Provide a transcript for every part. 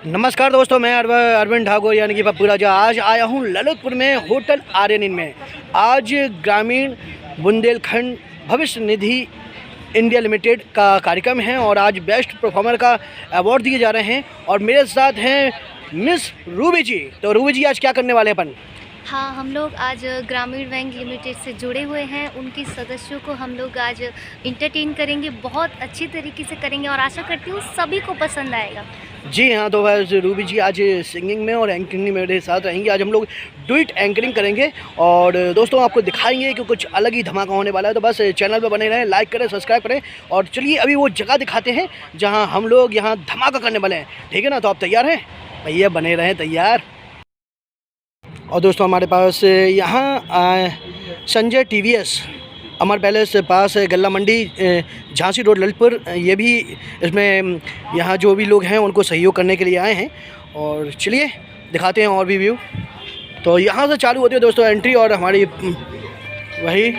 नमस्कार दोस्तों, मैं अरविंद ठाकुर यानी कि पप्पू राजा। आज आया हूँ ललितपुर में होटल आर्यन इन में। आज ग्रामीण बुंदेलखंड भविष्य निधि इंडिया लिमिटेड का कार्यक्रम है और आज बेस्ट परफॉर्मर का अवार्ड दिए जा रहे हैं और मेरे साथ हैं मिस रूबी जी। तो रूबी जी, आज क्या करने वाले हैं अपन? हाँ, हम लोग आज ग्रामीण बैंक लिमिटेड से जुड़े हुए हैं। उनके सदस्यों को हम लोग आज इंटरटेन करेंगे, बहुत अच्छी तरीके से करेंगे और आशा करती हूँ सभी को पसंद आएगा। जी हाँ, तो बस रूबी जी आज सिंगिंग में और एंकरिंग में मेरे साथ रहेंगी। आज हम लोग डुइट एंकरिंग करेंगे और दोस्तों आपको दिखाएंगे कि कुछ अलग ही धमाका होने वाला है। तो बस चैनल पर बने रहें, लाइक करें, सब्सक्राइब करें और चलिए अभी वो जगह दिखाते हैं जहाँ हम लोग यहाँ धमाका करने वाले हैं। ठीक है ना? तो आप तैयार हैं भैया? बने रहें तैयार। और दोस्तों हमारे पास यहाँ संजय TVS अमर पैलेस पास गल्ला मंडी झांसी रोड ललितपुर, ये भी इसमें यहाँ जो भी लोग हैं उनको सहयोग करने के लिए आए हैं। और चलिए दिखाते हैं और भी व्यू। तो यहाँ से चालू होती है दोस्तों एंट्री और हमारी वही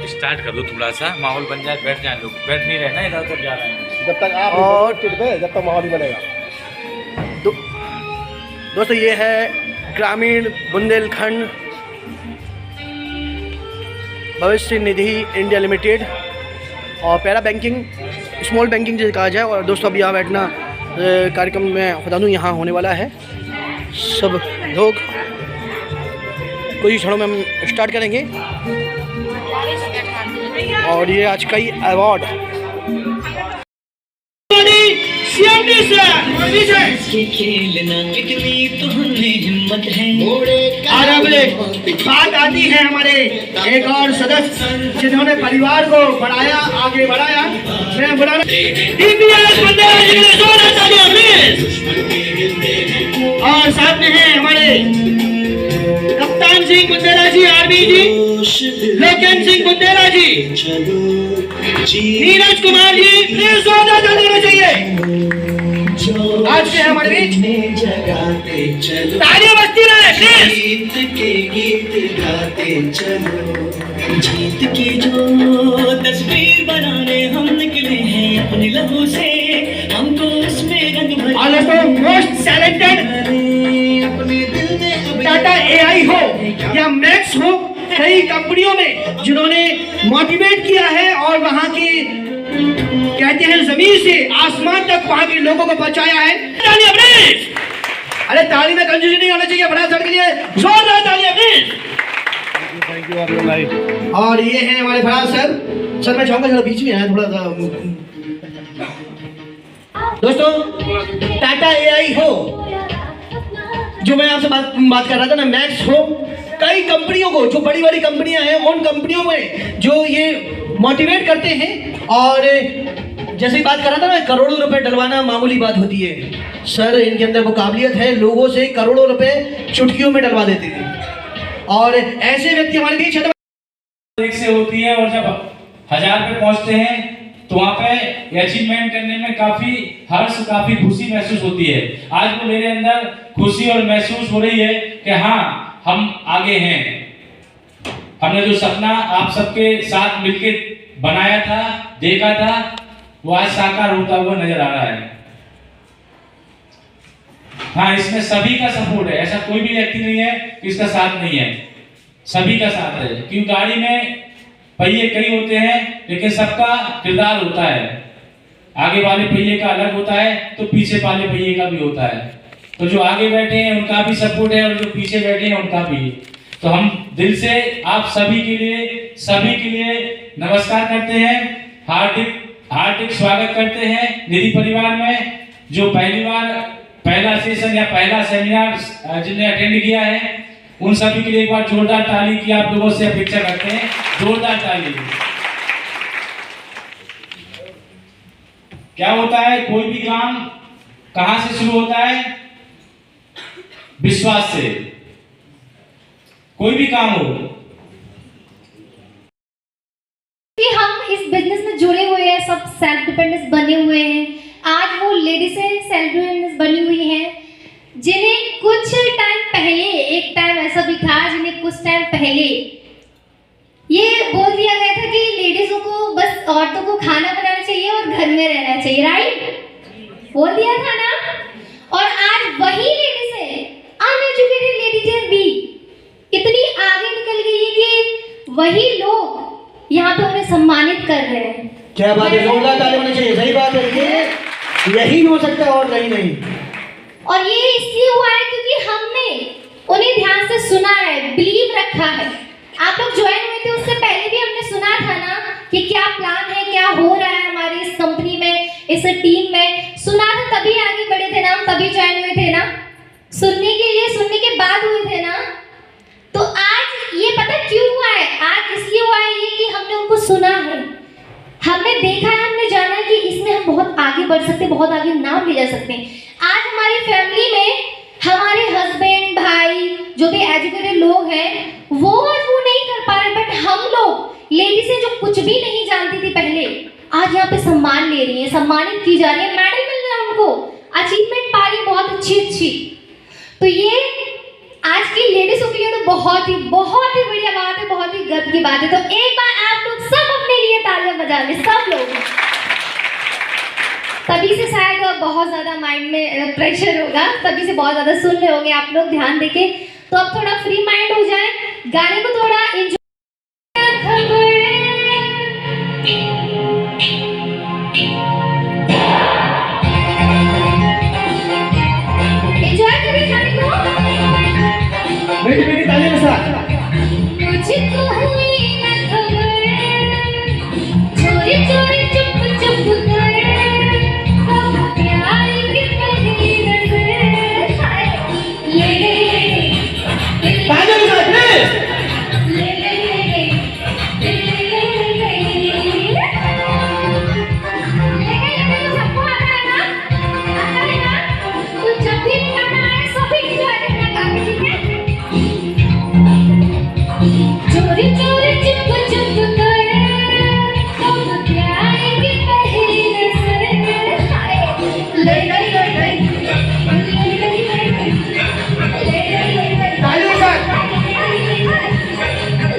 स्टार्ट कर दो, थोड़ा सा माहौल बन जाए, बैठ जाए लोग, बैठ नहीं रहे ना इधर उधर जा रहे हैं जब तक आप और जब तक माहौल ही बनेगा। दोस्तों ये है ग्रामीण बुंदेलखंड भविष्य निधि इंडिया लिमिटेड और पैरा बैंकिंग स्मॉल बैंकिंग जिसे कहा जाए। और दोस्तों अब यहाँ बैठना कार्यक्रम में बता दूँ यहाँ होने वाला है। सब लोग कुछ ही क्षणों में हम स्टार्ट करेंगे और ये आज का ही अवार्ड बात आती है हमारे एक और सदस्य जिन्होंने परिवार को बढ़ाया, आगे बढ़ाया। मैं बुलाना और साथ में हैं हमारे कप्तान सिंह बुंदेला जी, आर्मी जी, लोकेन सिंह बुंदेला जी, नीरज कुमार जी, देना चाहिए। आज के हमारे बीच तालियां बजती रहे। गीत गाते चलो, जीत की जो तस्वीर बनाने हम निकले हैं अपने लहू से, हमको उसमें रंग भर। मोस्ट टैलेंटेड अपने दिल में टाटा AI हो या मैक्स हो, कई कंपनियों में जिन्होंने मोटिवेट किया है और वहां की कहते हैं जमीन से आसमान तक वहां के लोगों को पहुंचाया है। तालियां प्लीज। अरे ताली में कंजूसी नहीं होना चाहिए। बड़ा सर के लिए जोरदार तालियां प्लीज। थैंक यू आपको भाई। और ये हैं हमारे फराज सर मैं चाहूंगा थोड़ा बीच में आए थोड़ा सा। दोस्तों टाटा AI हो जो मैं आपसे बात कर रहा था ना, मैक्स हो, कई कंपनियों को जो बड़ी बड़ी कंपनियां हैं उन कंपनियों में जो ये मोटिवेट करते हैं। और जैसे ही बात कर रहा था ना, करोड़ों रुपए डलवाना मामूली बात होती है। सर इनके अंदर वो काबिलियत है, लोगों से करोड़ों रुपए चुटकियों में डलवा देते हैं और ऐसे व्यक्ति हमारे बीच एक से होती है और जब 1000 पे पहुंचते हैं तो वहाँ पे अचीवमेंट करने में काफी हर्ष, काफी खुशी महसूस होती है। आज वो मेरे अंदर खुशी और महसूस हो रही है कि हाँ हम आगे हैं। हमने जो सपना आप सबके साथ मिलके बनाया था, देखा था, वो आज साकार होता हुआ नजर आ रहा है। हाँ, इसमें सभी का सपोर्ट है, ऐसा कोई भी व्यक्ति नहीं है कि इसका साथ नहीं है, सभी का साथ है। क्योंकि गाड़ी में पहिए कई होते हैं लेकिन सबका किरदार होता है। आगे वाले पहिए का अलग होता है तो पीछे वाले पहिए का भी होता है। तो जो आगे बैठे हैं उनका भी सपोर्ट है और जो पीछे बैठे हैं उनका भी। तो हम दिल से आप सभी के लिए नमस्कार करते हैं, हार्दिक स्वागत करते हैं निधि परिवार में। जो पहला सेशन या पहला सेमिनार जिन्हें अटेंड किया है उन सभी के लिए एक बार जोरदार ताली की आप लोगों से अपेक्षा करते हैं। जोरदार ताली। क्या होता है, कोई भी काम कहां से शुरू होता है? विश्वास से। कोई भी काम हो, कि हम इस बिजनेस में जुड़े हुए हैं, सब सेल्फ डिपेंडेंस बने हुए हैं। आज वो लेडीज सेल्फ डिपेंडेंस बनी हुई हैं जिन्हें कुछ टाइम पहले, एक टाइम ऐसा भी था जिन्हें कुछ टाइम पहले ये बोल दिया गया था कि लेडीजों को बस औरतों को खाना बनाना चाहिए और घर में रहना चाहिए, राइट? बोल दिया था ना। और क्या बात है, जोरदार ताली होनी चाहिए। सही बात है, ये यही हो सकता है और कहीं नहीं। और ये इसलिए हुआ है क्योंकि हमने उन्हें ध्यान से सुना है, बिलीव रखा है। आप लोग ज्वाइन हुए थे उससे पहले भी हमने सुना था ना कि क्या प्लान है, क्या हो रहा है हमारी इस कंपनी में, इस टीम में। सुना था तभी आगे बढ़े थे ना, हम तभी ज्वाइन हुए थे ना, सुनने के लिए, सुनने के बाद हुए थे ना। तो आज ये पता क्यों हुआ है? आज इसलिए हुआ है ये कि हमने उनको सुना है, हमने देखा है, हमने जाना है कि इसमें हम बहुत आगे बढ़ सकते हैं, बहुत आगे नाम ले जा सकते हैं। आज हमारी फैमिली में हमारे हस्बैंड, भाई, जो भी एजुकेटेड लोग हैं, वो नहीं कर पा रहे, बट हम लोग लेडीज़ें जो कुछ भी नहीं जानती थी पहले, आज यहाँ पे सम्मान ले रही हैं, सम्मानित की जा रही है, मेडल मिल रहा है उनको, अचीवमेंट पा रही है बहुत अच्छी। तो ये आज की लेडीजों के लिए तो बहुत ही बढ़िया बात है, बहुत ही गर्व की बात है। तो एक बार आप लोग सब अपने लिए तालियां बजा लें, सब लोग। तभी से शायद बहुत ज़्यादा माइंड में प्रेशर होगा, तभी से बहुत ज़्यादा सुन रहे होंगे आप लोग ध्यान देके। तो अब थोड़ा फ्री माइंड हो जाए, गाने को थोड़ा एंजॉय। बेटी ताली के साथ। मुझको हुई न खबर, चोरी चोरी चुप चुप कर, कब प्यार की पहली नजर, हाय ले गई, ताली के साथ प्लीज। ले गई, सबको आता है ना? आता है ना? तो जब भी गाना आए सभी एंजॉय करना गाना, ठीक है? चोरी चोरी चुप चुप कर, कब प्यार की पहली नजर, हाय ले गई, ले गई, ले गई, ले गई, ले गई, ले गई, ताली के साथ।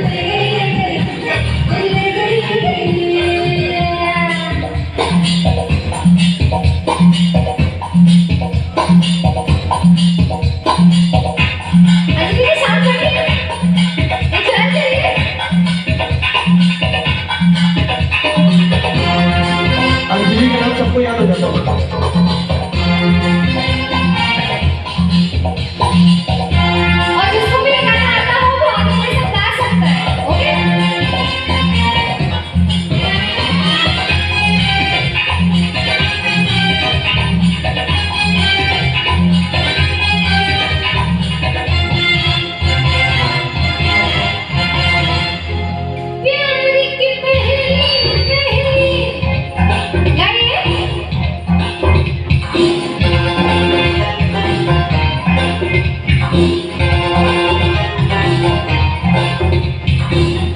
ले गई, ले गई। अंजलि के साथ बैठिए, एंजॉय करिए। अंजलि का नाम सबको याद हो जाता होगा। और जिसको भी ये गाना आता हो वो आगे से सब गा सकता है, ओके? प्यार की पहली गाइए।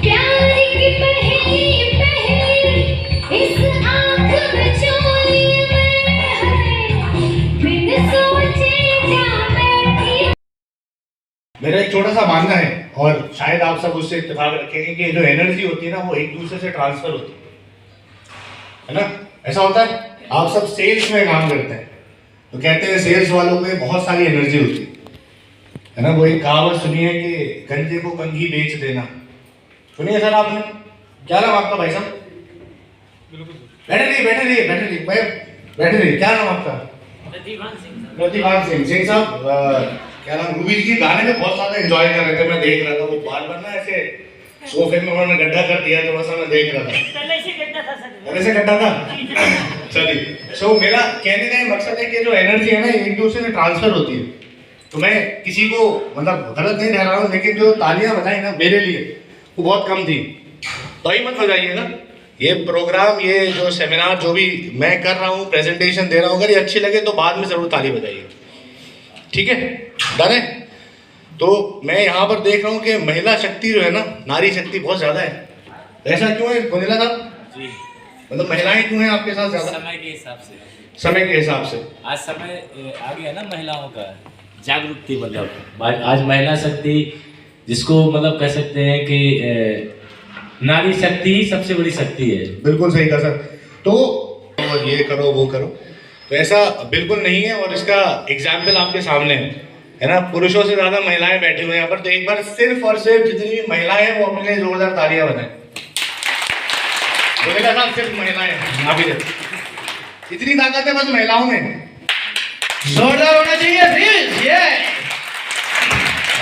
प्यार की पहली इस आँख में चोरी में है, बिन सोचे जा बैठी। मेरा एक छोटा सा मानना है और शायद आप सब उससे इत्तेफाक रखेंगे कि जो एनर्जी होती है ना वो एक दूसरे से ट्रांसफर होती है ना? ऐसा होता है, आप सब सेल्स में काम करते हैं तो कहते हैं सेल्स वालों में बहुत सारी एनर्जी होती है ना? वो एक कहावत सुनी है कि गंजे को कंघी बेच देना, सुनिए सर आपने? क्या नाम आपका भाई साहब? बैठे रहिए, बैठे रहिए। क्या नाम आपका? प्रतिभान सिंह साहब। क्या नाम? रूबी जी के गाने में बहुत ज्यादा एंजॉय कर रहे थे, मैं देख रहा था। वो बार बार ना ऐसे सोफे में उन्होंने गड्ढा कर दिया, थोड़ा सा मैं देख रहा था। पहले से गड्ढा था। चलिए, सो मेरा कहने का मकसद है कि जो एनर्जी है ना एक दूसरे से ट्रांसफर होती है। तो मैं किसी को मतलब गलत नहीं ठहरा रहा हूँ, लेकिन जो तालियां बजाई ना मेरे लिए वो बहुत कम थी, तो ही मत बजाइएगा। ये प्रोग्राम, ये जो सेमिनार जो भी मैं कर रहा हूँ, प्रेजेंटेशन दे रहा हूँ, अगर ये अच्छी लगे तो बाद में ज़रूर ताली बजाइएगा, ठीक है? डन है? तो मैं यहाँ पर देख रहा हूँ कि महिला शक्ति जो है ना, नारी शक्ति बहुत ज़्यादा है। ऐसा क्यों है गुंजिला साहब? जी, मतलब महिलाएं क्यों हैं आपके साथ ज़्यादा? समय के हिसाब से। समय के हिसाब से आज समय आ गया ना महिलाओं का, जागरूकता, मतलब आज महिला शक्ति जिसको मतलब कह सकते हैं कि नारी शक्ति ही सबसे बड़ी शक्ति है। बिल्कुल सही कहा सर। तो ये करो वो करो, तो ऐसा बिल्कुल नहीं है। और इसका एग्जाम्पल आपके सामने है ना, पुरुषों से ज़्यादा महिलाएं बैठी हुई हैं यहाँ पर। तो एक बार सिर्फ और सिर्फ जितनी भी महिलाएं हैं वो अपने लिए जोरदार तालियां बनाएं। मेरा साहब सिर्फ महिलाएं हैं, आप इधर। इतनी ताकत है बस महिलाओं में। जोरदार होना चाहिए प्लीज। ये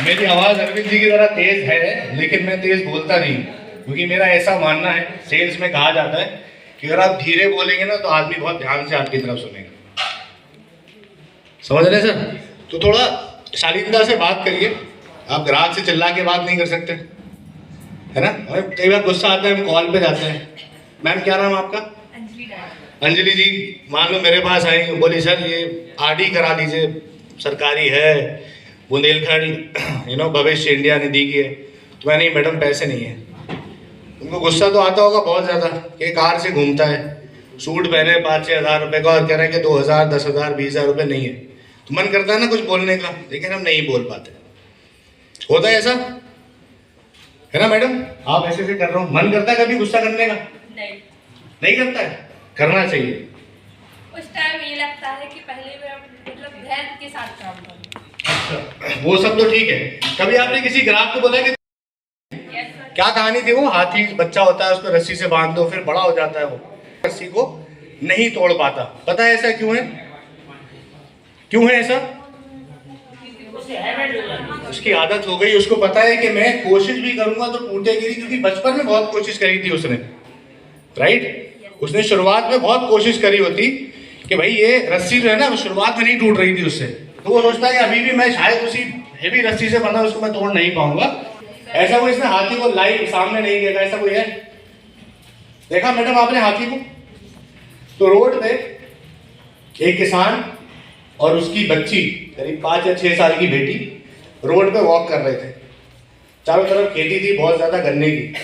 मेरी आवाज अरविंद जी की तरह तेज है, लेकिन मैं तेज बोलता नहीं, क्योंकि मेरा ऐसा मानना है, सेल्स में कहा जाता है कि अगर आप धीरे बोलेंगे ना तो आदमी बहुत ध्यान से आपकी तरफ सुनेगा। समझ रहे सर? तो थोड़ा शालीनता से बात करिए। आप ग्राहक से चिल्ला के बात नहीं कर सकते, है ना? हमें कई बार गुस्सा आता है, हम कॉल पे जाते हैं। मैम क्या नाम आपका? अंजलि जी। मान लो मेरे पास आई, बोली सर ये आरडी करा दीजिए, सरकारी है, बुंदेलखंड भविष्य इंडिया निधि की है। तो मैं नहीं मैडम पैसे नहीं है। उनको गुस्सा तो आता होगा बहुत ज़्यादा कि कार से घूमता है, सूट पहने 5-6 हज़ार रुपये का और कह रहे हैं कि 2,000, 10,000, 20,000 रुपये नहीं है। तो मन करता है ना कुछ बोलने का, लेकिन हम नहीं बोल पाते। होता है ऐसा, है ना मैडम? आप ऐसे कर रहे हो, मन करता है कभी गुस्सा करने का? नहीं करता है? करना चाहिए। उस टाइम ये लगता है कि पहले मैं मतलब धैर्य के साथ काम करूं। अच्छा, वो सब तो ठीक है। कभी आपने किसी ग्राहक को बोला कि क्या कहानी थी? वो हाथी बच्चा होता है, उसको रस्सी से बांध दो, फिर बड़ा हो जाता है, वो रस्सी को नहीं तोड़ पाता। पता है ऐसा क्यों है? क्यों है ऐसा? उसकी आदत हो गई। उसको पता है कि मैं कोशिश भी करूंगा तो टूटेगी नहीं, क्योंकि बचपन में बहुत कोशिश करी थी उसने, राइट? उसने शुरुआत में बहुत कोशिश करी होती कि भाई ये रस्सी जो है ना, वो शुरुआत में नहीं टूट रही थी उससे, तो वो सोचता है कि अभी भी मैं शायद उसी हेवी रस्सी से बना उसको मैं तोड़ नहीं पाऊंगा। ऐसा कोई इसने हाथी को लाइव सामने नहीं देखा? ऐसा कोई है? देखा मैडम आपने हाथी को? तो रोड पे एक किसान और उसकी बच्ची, करीब 5 या 6 साल की बेटी, रोड पे वॉक कर रहे थे। चारों तरफ खेती थी, बहुत ज्यादा गन्ने की।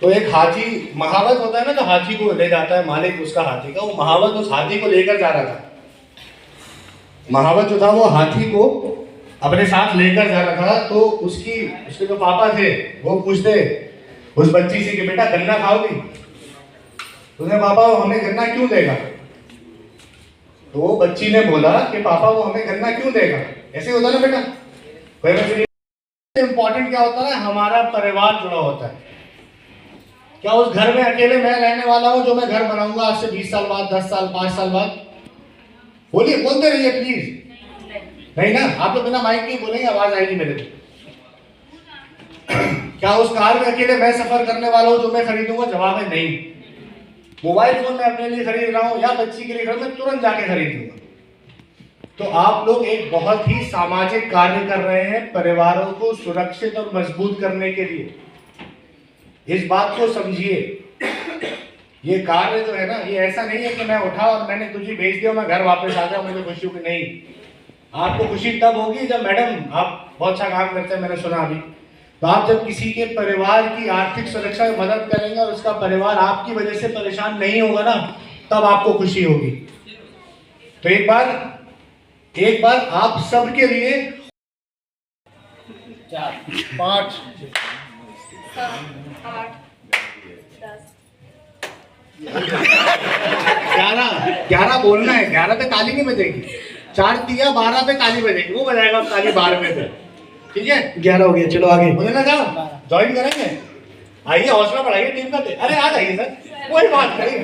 तो एक हाथी, महावत होता है ना, तो हाथी को ले जाता है मालिक उसका हाथी का, वो महावत उस हाथी को लेकर जा रहा था। महावत जो था वो हाथी को अपने साथ लेकर जा रहा था। तो उसके जो पापा थे वो पूछते उस बच्ची से कि बेटा गन्ना खाओगी? उसने पापा वो हमें गन्ना क्यों देगा? तो वो बच्ची ने बोला कि पापा वो हमें गन्ना क्यों देगा? ऐसे होता ना बेटा। इम्पोर्टेंट क्या होता है? हमारा परिवार जुड़ा होता है। क्या उस घर में अकेले मैं रहने वाला हूं जो मैं घर बनाऊंगा आज से 20 साल बाद, 10 साल, 5 साल बाद? बोलिए, बोलते रहिए प्लीज। नहीं ना, आप तो बिना माइक के ही बोलेंगे, आवाज आएगी मेरे को। क्या उस कार में अकेले मैं सफर करने वाला हूं जो मैं खरीदूंगा? जवाब है नहीं। मोबाइल फोन मैं अपने लिए खरीद रहा हूं या बच्ची के लिए खरीद, मैं तुरंत जाके खरीद लूंगा। तो आप लोग एक बहुत ही सामाजिक कार्य कर रहे हैं परिवारों को सुरक्षित और मजबूत करने के लिए। इस बात को समझिए। ये कार्य जो है ना, ये ऐसा नहीं है कि मैं उठा और मैंने तुझे भेज दिया, मैं घर वापस आ गया, मुझे खुशी होगी। नहीं, आपको खुशी तब होगी जब मैडम आप बहुत अच्छा काम करते हैं, मैंने सुना अभी, तो आप जब किसी के परिवार की आर्थिक सुरक्षा में मदद करेंगे और उसका परिवार आपकी वजह से परेशान नहीं होगा ना, तब आपको खुशी होगी। तो एक बार आप सबके लिए 4, 5, 7, 8, 10, 11 बोलना है। 11 पे ताली नहीं बजेगी। 4 दिया 12 पे ताली बजेगी, वो बजाएगा ताली 12वें पे। ठीक है, 11 हो गया, चलो आगे बोले ना जाओ, ज्वाइन करेंगे। आइए, हौसला बढ़ाइए टीम का। अरे आ जाइए सर, कोई बात नहीं,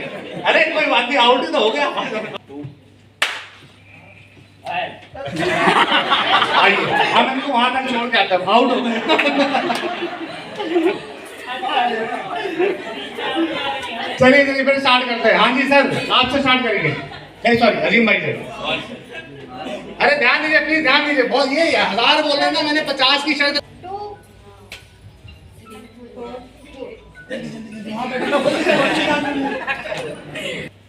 अरे कोई बात नहीं, आउट तो हो गया। आइए, हम इनको वहां तक छोड़ के आते हैं, आउट हो गए। चलिए फिर स्टार्ट करते हैं। हाँ जी सर, आपसे स्टार्ट करेंगे। सॉरी अजीम भाई से। अरे ध्यान दीजिए प्लीज, ध्यान दीजिए। बहुत ये 1000 बोल रहे हैं ना, मैंने 50 की शर्त।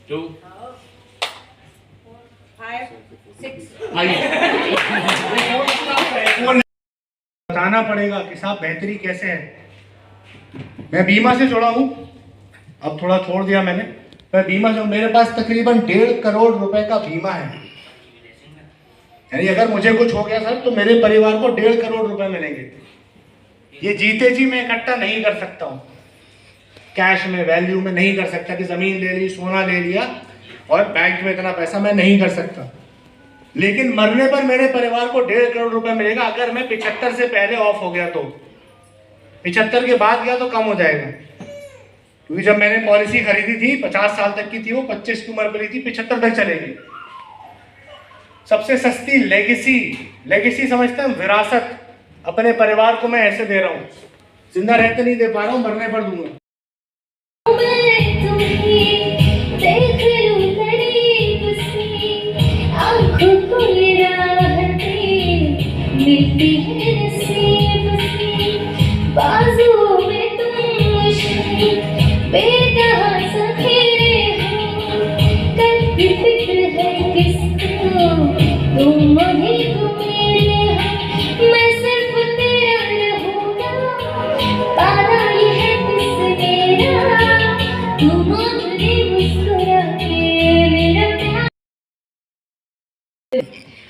2, 5, 6। बताना पड़ेगा कि साहब बेहतरी कैसे है। मैं बीमा से जुड़ा हूं, अब थोड़ा छोड़ दिया मैंने। मैं बीमा से, मेरे पास तकरीबन 1.5 करोड़ रुपए का बीमा है। यानी अगर मुझे कुछ हो गया सर तो मेरे परिवार को 1.5 करोड़ रुपए मिलेंगे। ये जीते जी मैं इकट्ठा नहीं कर सकता हूँ, कैश में, वैल्यू में नहीं कर सकता कि जमीन ले ली, सोना ले लिया और बैंक में इतना पैसा मैं नहीं कर सकता। लेकिन मरने पर मेरे परिवार को 1.5 करोड़ रुपए मिलेगा। अगर मैं 75 से पहले ऑफ हो गया तो, 75 के बाद गया तो कम हो जाएगा। क्योंकि जब मैंने पॉलिसी खरीदी थी 50 साल तक की थी, वो 25 की उम्र पर ली थी, 75 तक चलेगी। सबसे सस्ती लेगेसी समझते हैं, विरासत अपने परिवार को मैं ऐसे दे रहा हूँ, जिंदा रहते नहीं दे पा रहा हूँ, मरने पर दूंगा।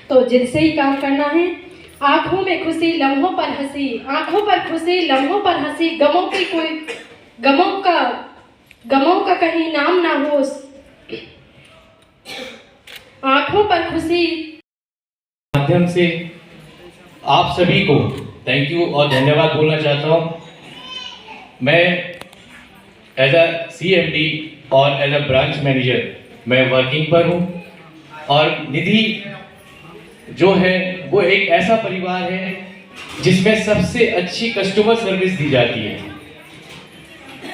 तो दिल से ही काम करना है। आंखों में खुशी लम्हों पर हंसी, आंखों पर खुशी लम्हों पर हंसी, गमों का कहीं नाम ना हो, आंखों पर खुशी। माध्यम से आप सभी को थैंक यू और धन्यवाद बोलना चाहता हूँ। मैं एज अ CMD और एज अ ब्रांच मैनेजर मैं वर्किंग पर हूँ, और निधि जो है वो एक ऐसा परिवार है जिसमें सबसे अच्छी कस्टमर सर्विस दी जाती है,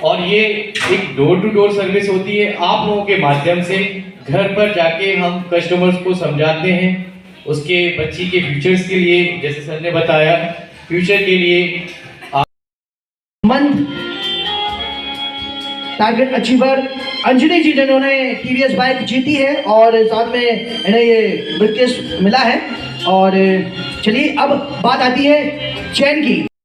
और ये एक डोर टू डोर सर्विस होती है। आप लोगों के माध्यम से घर पर जाके हम कस्टमर्स को समझाते हैं, उसके बच्ची के फ्यूचर्स के लिए, जैसे सर ने बताया, फ्यूचर के लिए मंथ टारगेट अचीवर अंजलि जी, जिन्होंने TVS बाइक जीती है और साथ में इन्हें ये ब्रीफकेस मिला है। और चलिए अब बात आती है चैन की।